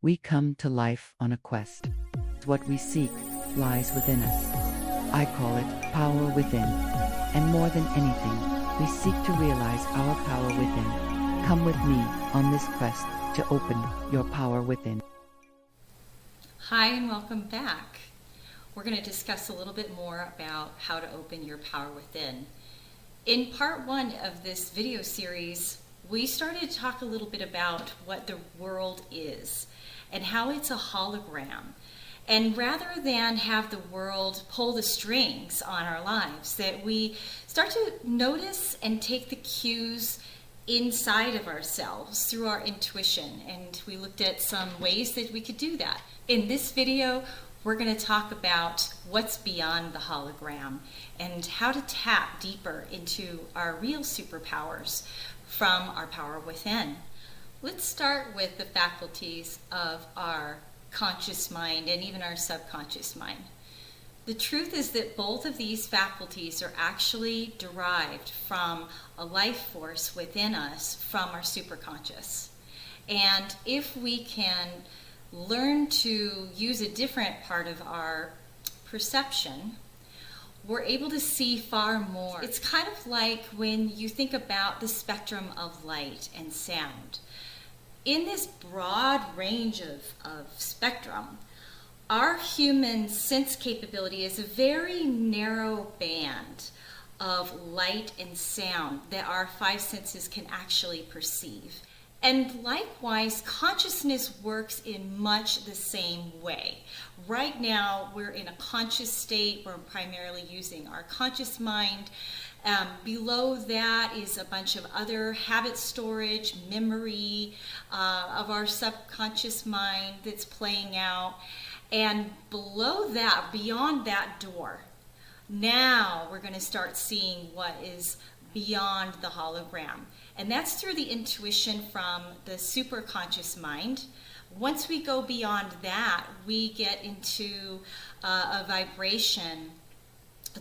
We come to life on a quest. What we seek lies within us. I call it power within. And more than anything, we seek to realize our power within. Come with me on this quest to open your power within. Hi and welcome back. We're going to discuss a little bit more about how to open your power within. In part one of this video series, we started to talk a little bit about what the world is and how it's a hologram. And rather than have the world pull the strings on our lives, that we start to notice and take the cues inside of ourselves through our intuition. And we looked at some ways that we could do that. In this video, we're going to talk about what's beyond the hologram and how to tap deeper into our real superpowers from our power within. Let's start with the faculties of our conscious mind and even our subconscious mind. The truth is that both of these faculties are actually derived from a life force within us from our superconscious. And if we can learn to use a different part of our perception, we're able to see far more. It's kind of like when you think about the spectrum of light and sound. In this broad range of spectrum, our human sense capability is a very narrow band of light and sound that our five senses can actually perceive. And likewise, consciousness works in much the same way. Right now, we're in a conscious state. We're primarily using our conscious mind. Below that is a bunch of other habit storage, memory of our subconscious mind that's playing out. And below that, beyond that door, now we're going to start seeing what is beyond the hologram. And that's through the intuition from the superconscious mind. Once we go beyond that, we get into a vibration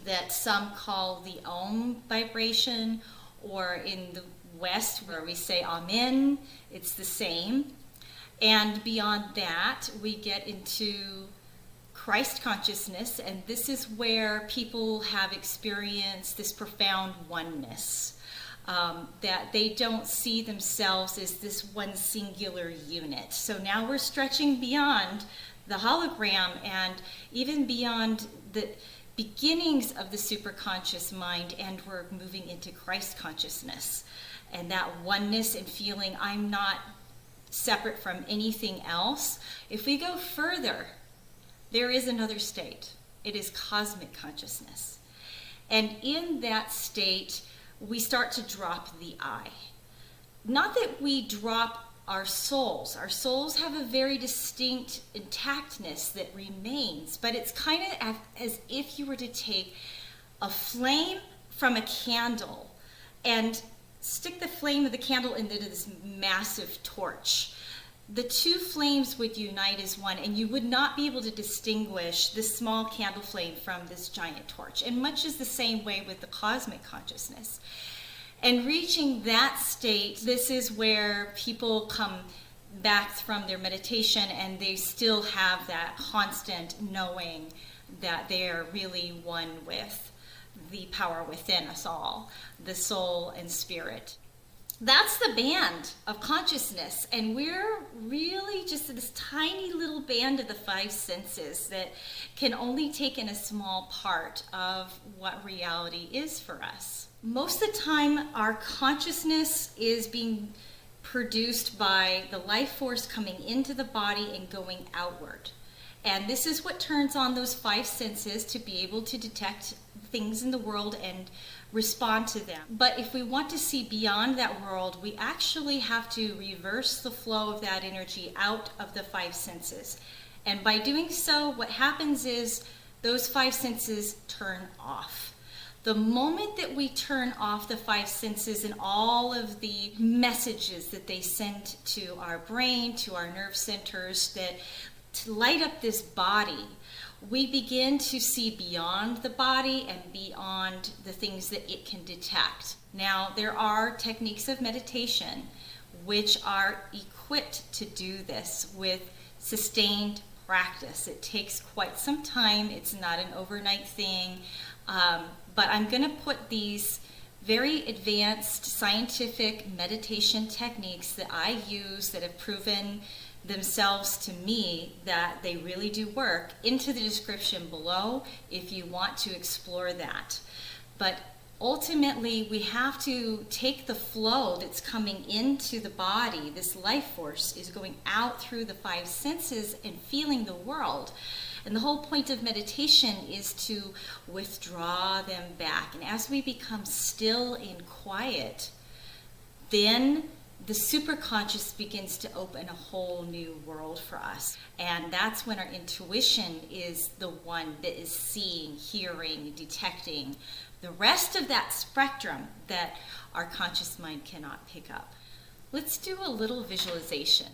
that some call the Om vibration, or in the West where we say Amen, it's the same. And beyond that, we get into Christ consciousness, and this is where people have experienced this profound oneness, that they don't see themselves as this one singular unit. So now we're stretching beyond the hologram and even beyond the beginnings of the superconscious mind, and we're moving into Christ consciousness. And that oneness and feeling I'm not separate from anything else. If we go further, there is another state. It is cosmic consciousness. And in that state, we start to drop the I. Not that we drop our souls. Our souls have a very distinct intactness that remains, but it's kind of as if you were to take a flame from a candle and stick the flame of the candle into this massive torch. The two flames would unite as one, and you would not be able to distinguish this small candle flame from this giant torch. And much is the same way with the cosmic consciousness. And reaching that state, this is where people come back from their meditation and they still have that constant knowing that they are really one with the power within us all, the soul and spirit. That's the band of consciousness, and we're really just this tiny little band of the five senses that can only take in a small part of what reality is for us. Most of the time, our consciousness is being produced by the life force coming into the body and going outward. And this is what turns on those five senses to be able to detect things in the world and respond to them. But if we want to see beyond that world, we actually have to reverse the flow of that energy out of the five senses. And by doing so, what happens is those five senses turn off. The moment that we turn off the five senses and all of the messages that they send to our brain, to our nerve centers, that to light up this body, we begin to see beyond the body and beyond the things that it can detect. Now, there are techniques of meditation which are equipped to do this with sustained practice. It takes quite some time. It's not an overnight thing. But I'm going to put these very advanced scientific meditation techniques that I use that have proven themselves to me that they really do work into the description below if you want to explore that. But ultimately, we have to take the flow that's coming into the body. This life force is going out through the five senses and feeling the world. And the whole point of meditation is to withdraw them back. And as we become still and quiet, then the superconscious begins to open a whole new world for us. And that's when our intuition is the one that is seeing, hearing, detecting the rest of that spectrum that our conscious mind cannot pick up. Let's do a little visualization.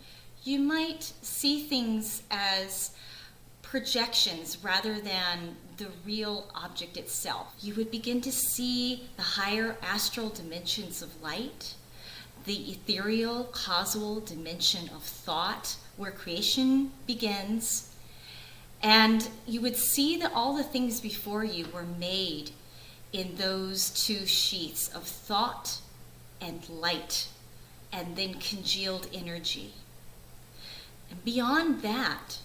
You might see things as projections rather than the real object itself. You would begin to see the higher astral dimensions of light, the ethereal causal dimension of thought where creation begins, and you would see that all the things before you were made in those two sheets of thought and light, and then congealed energy. And beyond that,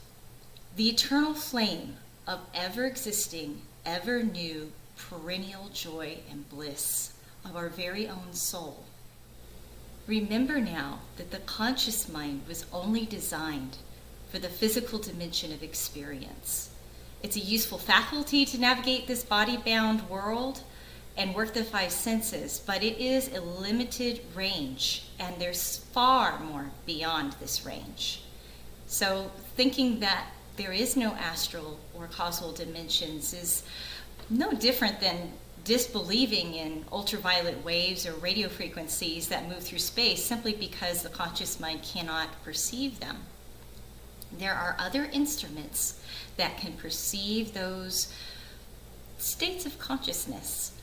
the eternal flame of ever-existing, ever-new, perennial joy and bliss of our very own soul. Remember now that the conscious mind was only designed for the physical dimension of experience. It's a useful faculty to navigate this body-bound world and work the five senses, but it is a limited range, and there's far more beyond this range. So thinking that there is no astral or causal dimensions is no different than disbelieving in ultraviolet waves or radio frequencies that move through space simply because the conscious mind cannot perceive them. There are other instruments that can perceive those states of consciousness,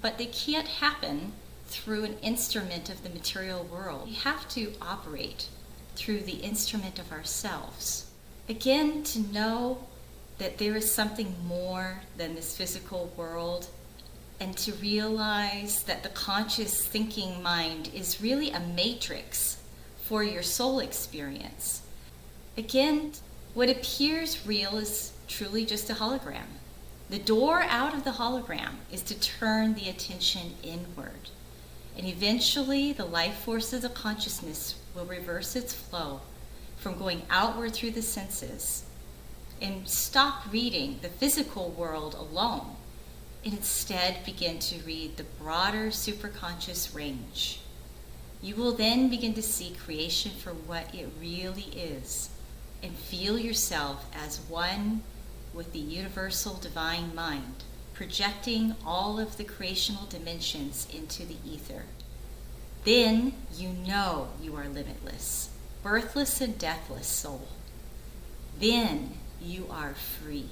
but they can't happen through an instrument of the material world. We have to operate through the instrument of ourselves. Again, to know that there is something more than this physical world, and to realize that the conscious thinking mind is really a matrix for your soul experience. Again, what appears real is truly just a hologram. The door out of the hologram is to turn the attention inward. And eventually, the life force of the consciousness will reverse its flow from going outward through the senses and stop reading the physical world alone, and instead begin to read the broader superconscious range. You will then begin to see creation for what it really is and feel yourself as one with the universal divine mind, projecting all of the creational dimensions into the ether. Then you know you are limitless, birthless and deathless soul. Then you are free.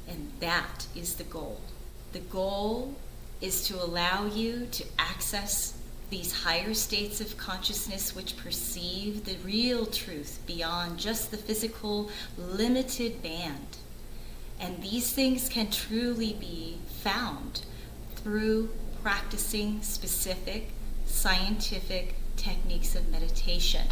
And that is the goal. The goal is to allow you to access these higher states of consciousness which perceive the real truth beyond just the physical limited band. And these things can truly be found through practicing specific scientific techniques of meditation.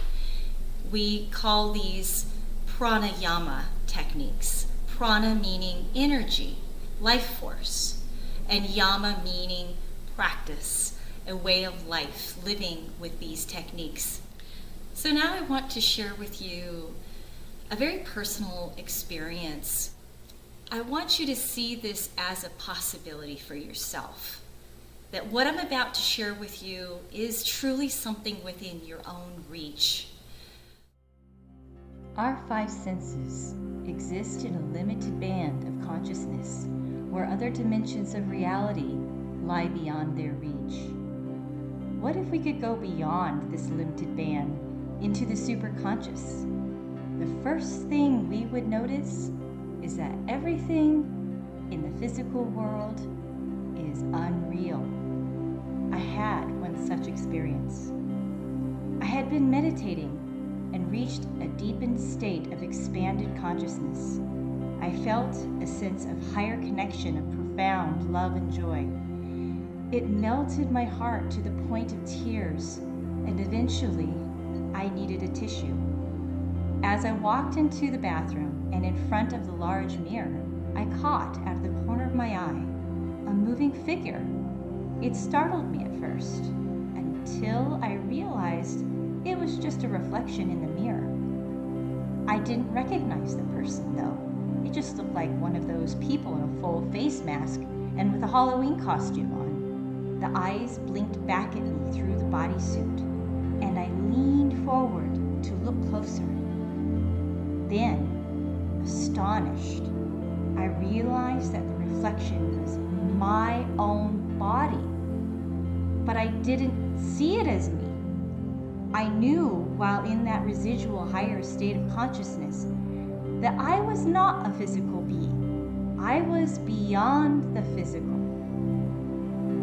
We call these Pranayama techniques. Prana meaning energy, life force, and Yama meaning practice, a way of life, living with these techniques. So now I want to share with you a very personal experience. I want you to see this as a possibility for yourself. That what I'm about to share with you is truly something within your own reach. Our five senses exist in a limited band of consciousness where other dimensions of reality lie beyond their reach. What if we could go beyond this limited band into the superconscious? The first thing we would notice is that everything in the physical world is unreal. I had one such experience. I had been meditating and reached a deepened state of expanded consciousness. I felt a sense of higher connection of profound love and joy. It melted my heart to the point of tears, and eventually I needed a tissue. As I walked into the bathroom and in front of the large mirror, I caught out of the corner of my eye a moving figure. It startled me at first, until I realized it was just a reflection in the mirror. I didn't recognize the person though. It just looked like one of those people in a full face mask and with a Halloween costume on. The eyes blinked back at me through the bodysuit, and I leaned forward to look closer. Then, astonished, I realized that the reflection was my own body. But I didn't see it as me. I knew while in that residual higher state of consciousness that I was not a physical being. I was beyond the physical.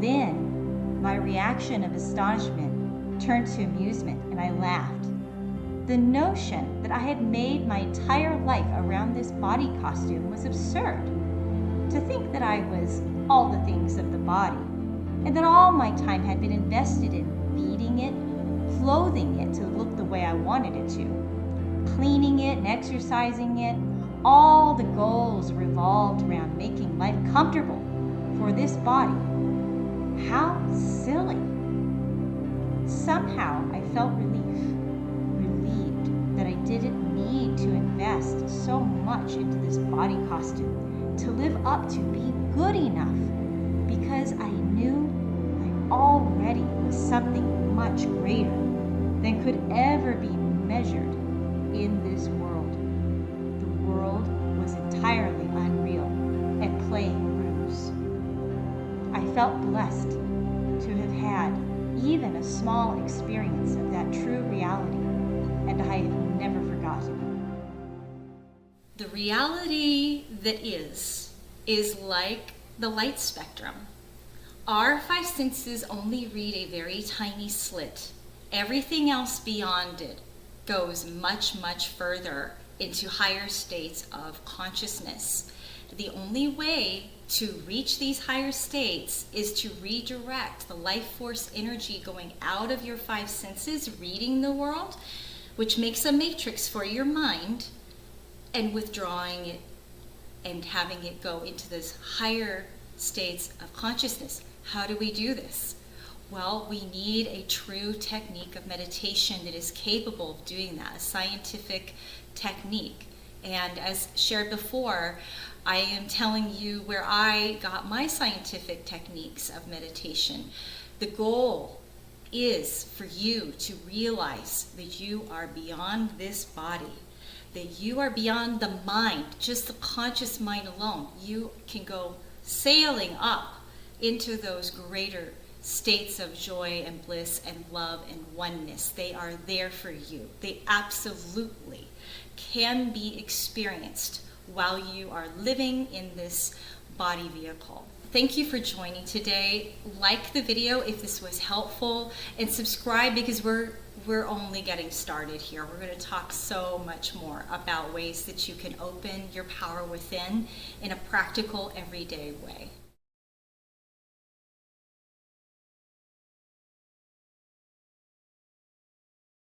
Then, my reaction of astonishment turned to amusement, and I laughed. The notion that I had made my entire life around this body costume was absurd. To think that I was all the things of the body, and that all my time had been invested in feeding it, clothing it to look the way I wanted it to, cleaning it and exercising it, all the goals revolved around making life comfortable for this body. How silly. Somehow I felt relieved that I didn't need to invest so much into this body costume to live up to being good enough, because I knew I already was something much greater than could ever be measured in this world. The world was entirely unreal and playing a ruse. I felt blessed to have had even a small experience of that true reality, and I have never forgotten it. The reality that is like the light spectrum. Our five senses only read a very tiny slit. Everything else beyond it goes much, much further into higher states of consciousness. The only way to reach these higher states is to redirect the life force energy going out of your five senses, reading the world, which makes a matrix for your mind, and withdrawing it and having it go into those higher states of consciousness. How do we do this? Well, we need a true technique of meditation that is capable of doing that, a scientific technique. And as shared before, I am telling you where I got my scientific techniques of meditation. The goal is for you to realize that you are beyond this body, that you are beyond the mind, just the conscious mind alone. You can go sailing up into those greater states of joy and bliss and love and oneness. They are there for you. They absolutely can be experienced while you are living in this body vehicle. Thank you for joining today. Like the video if this was helpful, and subscribe, because we're only getting started here. We're going to talk so much more about ways that you can open your power within in a practical, everyday way.